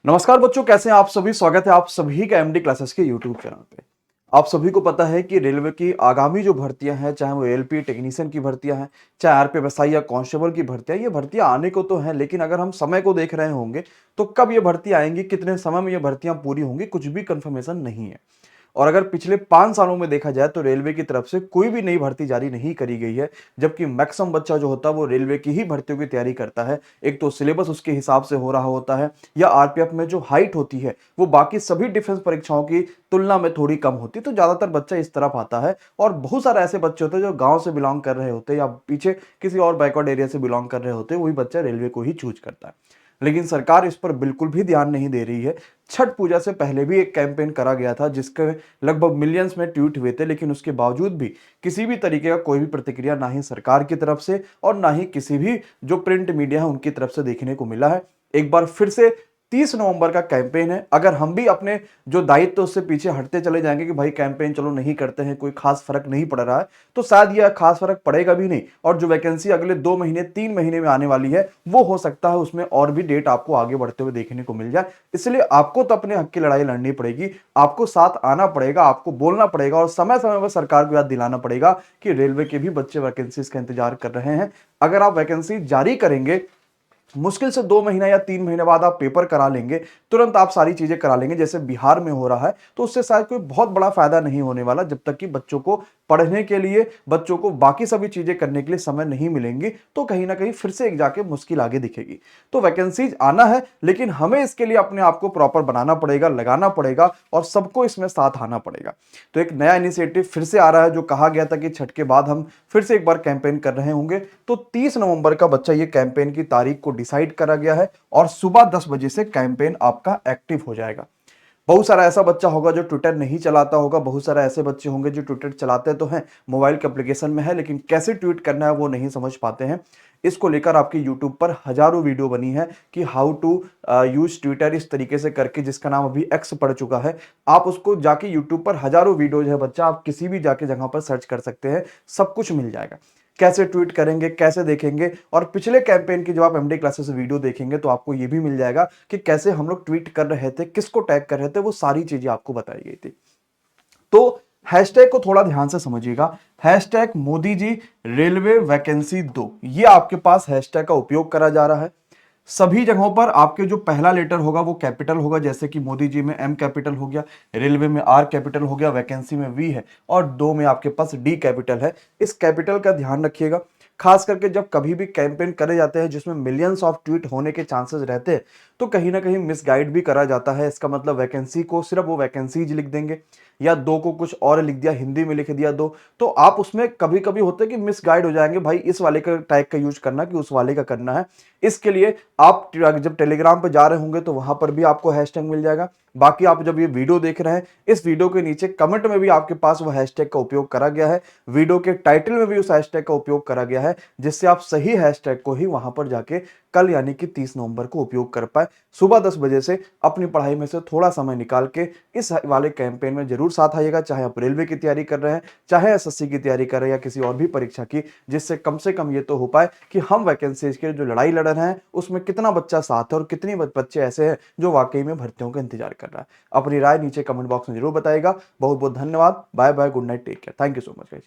नमस्कार बच्चों, कैसे हैं आप सभी। स्वागत है आप सभी का एमडी क्लासेस के यूट्यूब चैनल पे। आप सभी को पता है कि रेलवे की आगामी जो भर्तियां हैं, चाहे वो एलपी टेक्नीशियन की भर्तियां हैं, चाहे आरपीएफएसआई या कांस्टेबल की भर्तियां, ये भर्तियां आने को तो हैं, लेकिन अगर हम समय को देख रहे होंगे तो कब ये भर्ती आएंगी, कितने समय में ये भर्तियां पूरी होंगी, कुछ भी कंफर्मेशन नहीं है। और अगर पिछले 5 सालों में देखा जाए तो रेलवे की तरफ से कोई भी नई भर्ती जारी नहीं करी गई है, जबकि मैक्सिमम बच्चा जो होता है वो रेलवे की ही भर्तियों की तैयारी करता है। एक तो सिलेबस उसके हिसाब से हो रहा होता है, या आरपीएफ में जो हाइट होती है वो बाकी सभी डिफेंस परीक्षाओं की तुलना में थोड़ी कम होती है, तो ज्यादातर बच्चा इस तरफ आता है। और बहुत सारे ऐसे बच्चे होते हैं जो गांव से बिलोंग कर रहे होते हैं या पीछे किसी और बैकवर्ड एरिया से बिलोंग कर रहे होते हैं, वही बच्चा रेलवे को ही चूज करता है। लेकिन सरकार इस पर बिल्कुल भी ध्यान नहीं दे रही है। छठ पूजा से पहले भी एक कैंपेन करा गया था जिसके लगभग मिलियंस में ट्वीट हुए थे, लेकिन उसके बावजूद भी किसी भी तरीके का कोई भी प्रतिक्रिया ना ही सरकार की तरफ से और ना ही किसी भी जो प्रिंट मीडिया है उनकी तरफ से देखने को मिला है। एक बार फिर से 30 नवंबर का कैंपेन है। अगर हम भी अपने जो दायित्व उससे पीछे हटते चले जाएंगे कि भाई कैंपेन चलो नहीं करते हैं, कोई खास फर्क नहीं पड़ रहा है, तो शायद यह खास फर्क पड़ेगा भी नहीं। और जो वैकेंसी अगले 2 महीने 3 महीने में आने वाली है, वो हो सकता है उसमें और भी डेट आपको आगे बढ़ते हुए देखने को मिल जाए। इसलिए आपको तो अपने हक की लड़ाई लड़नी पड़ेगी, आपको साथ आना पड़ेगा, आपको बोलना पड़ेगा और समय समय पर सरकार को याद दिलाना पड़ेगा कि रेलवे के भी बच्चे वैकेंसीज का इंतजार कर रहे हैं। अगर आप वैकेंसी जारी करेंगे, मुश्किल से 2 महीना या 3 महीने बाद आप पेपर करा लेंगे, तुरंत आप सारी चीजें करा लेंगे जैसे बिहार में हो रहा है, तो उससे शायद कोई बहुत बड़ा फायदा नहीं होने वाला, जब तक कि बच्चों को पढ़ने के लिए, बच्चों को बाकी सभी चीजें करने के लिए समय नहीं मिलेंगी, तो कहीं ना कहीं फिर से एक जाके मुश्किल आगे दिखेगी। तो वैकेंसीज आना है, लेकिन हमें इसके लिए अपने आप को प्रॉपर बनाना पड़ेगा, लगाना पड़ेगा और सबको इसमें साथ आना पड़ेगा। तो एक नया इनिशिएटिव फिर से आ रहा है, जो कहा गया था कि छठ के बाद हम फिर से एक बार कैंपेन कर रहे होंगे। तो 30 नवंबर का बच्चा ये कैंपेन की तारीख को डिसाइड करा गया है और सुबह 10 बजे से कैंपेन आपका एक्टिव हो जाएगा। बहुत सारा ऐसा बच्चा होगा जो ट्विटर नहीं चलाता होगा, बहुत सारे ऐसे बच्चे होंगे जो ट्विटर चलाते तो हैं, मोबाइल के एप्लीकेशन में है, लेकिन कैसे ट्वीट करना है वो नहीं समझ पाते हैं। इसको लेकर आपकी यूट्यूब पर हजारों वीडियो बनी है कि हाउ टू यूज ट्विटर, इस तरीके से करके, जिसका नाम अभी एक्स पड़ चुका है। आप उसको जाके यूट्यूब पर हजारों वीडियोज है बच्चा, आप किसी भी जाके जगह पर सर्च कर सकते हैं, सब कुछ मिल जाएगा। कैसे ट्वीट करेंगे, कैसे देखेंगे, और पिछले कैंपेन की जब आप एमडी क्लासेस वीडियो देखेंगे तो आपको ये भी मिल जाएगा कि कैसे हम लोग ट्वीट कर रहे थे, किसको टैग कर रहे थे, वो सारी चीजें आपको बताई गई थी। तो हैशटैग को थोड़ा ध्यान से समझिएगा। Hashtag Modi ji railway vacancy दो, ये आपके पास हैशटैग का उपयोग करा जा रहा है। सभी जगहों पर आपके जो पहला लेटर होगा वो कैपिटल होगा, जैसे कि मोदी जी में एम कैपिटल हो गया, रेलवे में आर कैपिटल हो गया, वैकेंसी में वी है, और दो में आपके पास डी कैपिटल है। इस कैपिटल का ध्यान रखिएगा। खास करके जब कभी भी कैंपेन करे जाते हैं जिसमें मिलियंस ऑफ ट्वीट होने के चांसेस रहते हैं, तो कहीं ना कहीं मिसगाइड भी करा जाता है। इसका मतलब वैकेंसी को सिर्फ वो वैकेंसीज लिख देंगे, या दो को कुछ और लिख दिया, हिंदी में लिख दिया दो, तो आप उसमें कभी कभी होते हैं कि मिसगाइड हो जाएंगे, भाई इस वाले का टैग का यूज करना कि उस वाले का करना है। इसके लिए आप जब टेलीग्राम पे जा रहे होंगे तो वहां पर भी आपको हैशटैग मिल जाएगा। बाकी आप जब ये वीडियो देख रहे हैं, इस वीडियो के नीचे कमेंट में भी आपके पास वो हैशटैग का उपयोग करा गया है, वीडियो के टाइटल में भी उस हैशटैग का उपयोग करा गया है, जिससे आप सही हैशटैग को ही वहां पर जाके कल यानी कि 30 नवंबर को उपयोग कर पाए। सुबह 10 बजे से अपनी पढ़ाई में से थोड़ा समय निकाल के इस वाले कैंपेन में जरूर साथ आइएगा, चाहे आप रेलवे की तैयारी कर रहे हैं, चाहे एसएससी की तैयारी कर रहे हैं, या किसी और भी परीक्षा की, जिससे कम से कम ये तो हो पाए कि हम वैकेंसीज के जो लड़ाई लड़ रहे हैं उसमें कितना बच्चा साथ है और कितने बच्चे ऐसे हैं जो वाकई में भर्तियों का इंतजार कर रहा है। अपनी राय नीचे कमेंट बॉक्स में जरूर बताइएगा। बहुत बहुत धन्यवाद। Bye bye, good night, take care, thank you so much guys.